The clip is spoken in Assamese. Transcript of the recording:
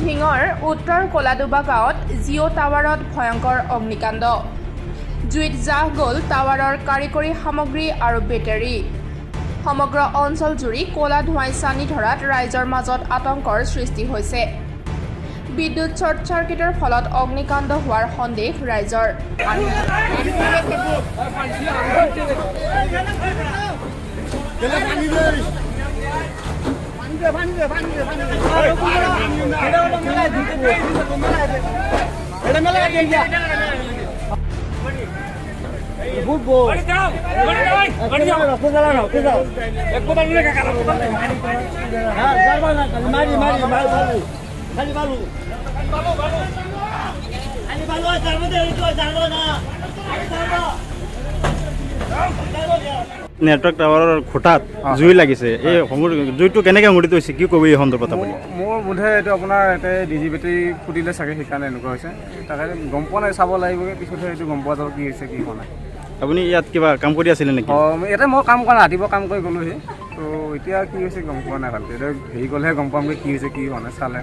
ধিঙৰ উত্তৰ কলাডুবা গাঁৱত জিঅ' টাৱাৰত ভয়ংকৰ অগ্নিকাণ্ড। জুইত জাহ গ'ল টাৱাৰৰ কাৰিকৰী সামগ্ৰী আৰু বেটাৰী। সমগ্ৰ অঞ্চলজুৰি ক'লা ধোঁৱাই চানি ধৰাত ৰাইজৰ মাজত আতংকৰ সৃষ্টি হৈছে। বিদ্যুৎ শ্বৰ্ট চাৰ্কিটৰ ফলত অগ্নিকাণ্ড হোৱাৰ সন্দেহ ৰাইজৰ। নেটৱৰ্ক টাৱাৰৰ খুঁটাত জুই লাগিছে। এই জুইটো কেনেকৈ সংঘটিত হৈছে কি ক'ব এই সন্দৰ্ভত আপুনি? মোৰ বোধে এইটো আপোনাৰ ইয়াতে ডিজি বেটাৰী ফুটিলে চাগে, সেইকাৰণে এনেকুৱা হৈছে। তাকে গম পোৱা নাই, চাব লাগিবগৈ, পিছতহে এইটো গম পোৱা যাব কি হৈছে কি হোৱা নাই। আপুনি ইয়াত কিবা কাম কৰি আছিলে নেকি? ইয়াতে মই কাম কৰা ৰাতিপুৱা কাম কৰি গ'লোহি, তো এতিয়া কি হৈছে গম পোৱা নাই ভালকৈ। এতিয়া হেৰি গ'লেহে গম পামগৈ কি হৈছে কি হোৱা নাই চালে।